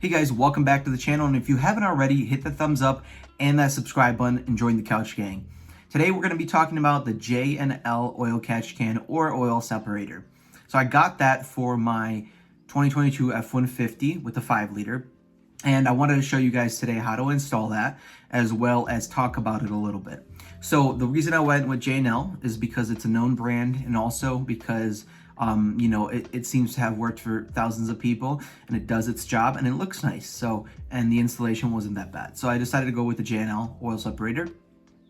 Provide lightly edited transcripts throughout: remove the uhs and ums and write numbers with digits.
Hey guys, welcome back to the channel, and if you haven't already, hit the thumbs up and that subscribe button and join the couch gang. Today we're going to be talking about the J&L oil catch can or oil separator. So I got that for my 2022 F-150 with the 5 liter, and I wanted to show you guys today how to install that as well as talk about it a little bit. So the reason I went with J&L is because it's a known brand, and also because it seems to have worked for thousands of people, and it does its job, and it looks nice. So, and the installation wasn't that bad. So I decided to go with the J&L oil separator.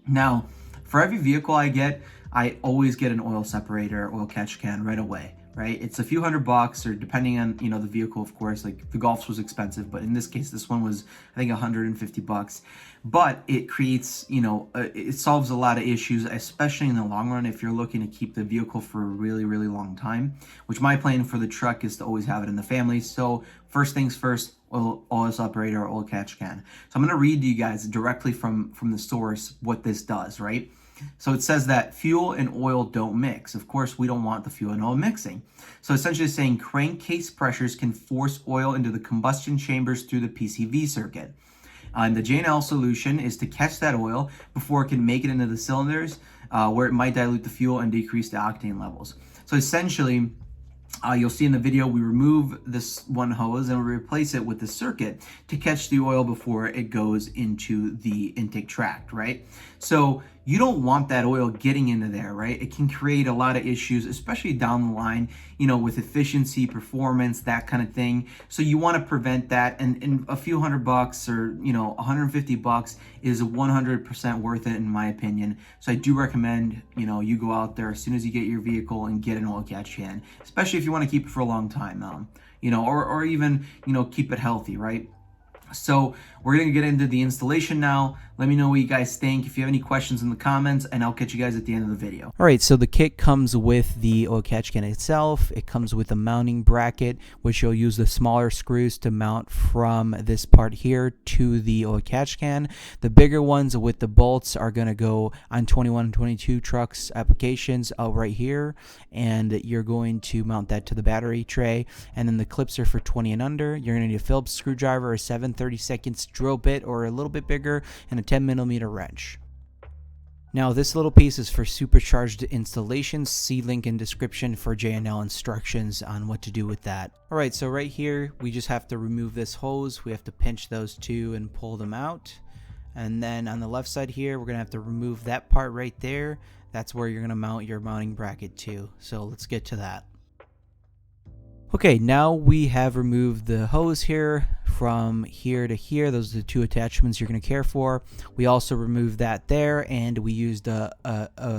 Now, for every vehicle I get, I always get an oil separator, oil catch can right away, right? It's a few $100, or depending on, the vehicle, of course. Like the Golf's was expensive, but in this case, this one was, I think, $150. But it creates, it solves a lot of issues, especially in the long run if you're looking to keep the vehicle for a really, really long time, which my plan for the truck is to always have it in the family. So first things first, oil separator, oil catch can. So I'm going to read to you guys directly from the source what this does, right? So it says that fuel and oil don't mix. Of course, we don't want the fuel and oil mixing. So essentially saying crankcase pressures can force oil into the combustion chambers through the PCV circuit. And the J&L solution is to catch that oil before it can make it into the cylinders, where it might dilute the fuel and decrease the octane levels. So essentially, you'll see in the video, we remove this one hose and we replace it with the circuit to catch the oil before it goes into the intake tract, right? So you don't want that oil getting into there, right? It can create a lot of issues, especially down the line, with efficiency, performance, that kind of thing. So you want to prevent that, and a few $100 or, $150 is 100% worth it in my opinion. So I do recommend, you go out there as soon as you get your vehicle and get an oil catch can, especially if you want to keep it for a long time, or even, keep it healthy, right? So we're going to get into the installation now. Let me know what you guys think. If you have any questions in the comments, and I'll catch you guys at the end of the video. All right, so the kit comes with the oil catch can itself. It comes with a mounting bracket, which you'll use the smaller screws to mount from this part here to the oil catch can. The bigger ones with the bolts are going to go on 21 and 22 trucks applications out right here, and you're going to mount that to the battery tray. And then the clips are for 20 and under. You're going to need a Phillips screwdriver, a 7/32 drill bit or a little bit bigger, and a 10mm wrench. Now this little piece is for supercharged installations. See link in description for J&L instructions on what to do with that. Alright, so right here we just have to remove this hose. We have to pinch those two and pull them out. And then on the left side here, we're going to have to remove that part right there. That's where you're going to mount your mounting bracket to. So let's get to that. Okay, now we have removed the hose here from here to here. Those are the two attachments you're going to care for. We also removed that there, and we used a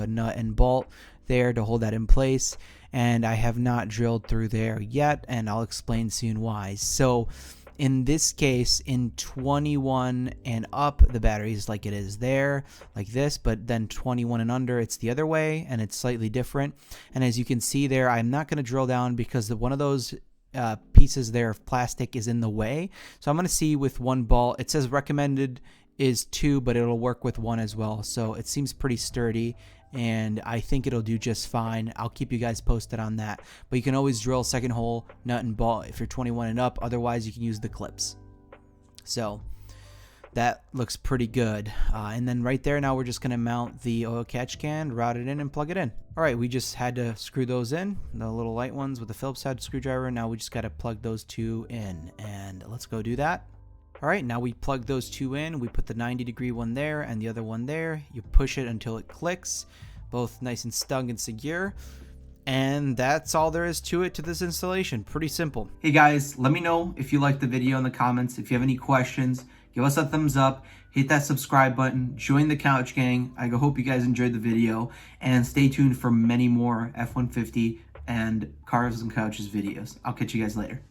nut and bolt there to hold that in place. And I have not drilled through there yet, and I'll explain soon why. So in this case, in 21 and up, the battery is like it is there, like this, but then 21 and under, it's the other way, and it's slightly different. And as you can see there, I'm not going to drill down because one of those pieces there of plastic is in the way. So I'm going to see with one bolt. It says recommended is 2, but it'll work with 1 as well. So it seems pretty sturdy, and I think it'll do just fine. I'll keep you guys posted on that. But you can always drill second hole, nut and bolt if you're 21 and up. Otherwise, you can use the clips. So that looks pretty good. And then right there, now we're just going to mount the oil catch can, route it in, and plug it in. All right, we just had to screw those in, the little light ones with the Phillips head screwdriver. Now we just got to plug those two in, and let's go do that. All right, now we plug those two in. We put the 90-degree one there and the other one there. You push it until it clicks, both nice and snug and secure. And that's all there is to it, to this installation. Pretty simple. Hey guys, let me know if you liked the video in the comments. If you have any questions, give us a thumbs up, hit that subscribe button, join the couch gang. I hope you guys enjoyed the video, and stay tuned for many more F-150 and Cars and Couches videos. I'll catch you guys later.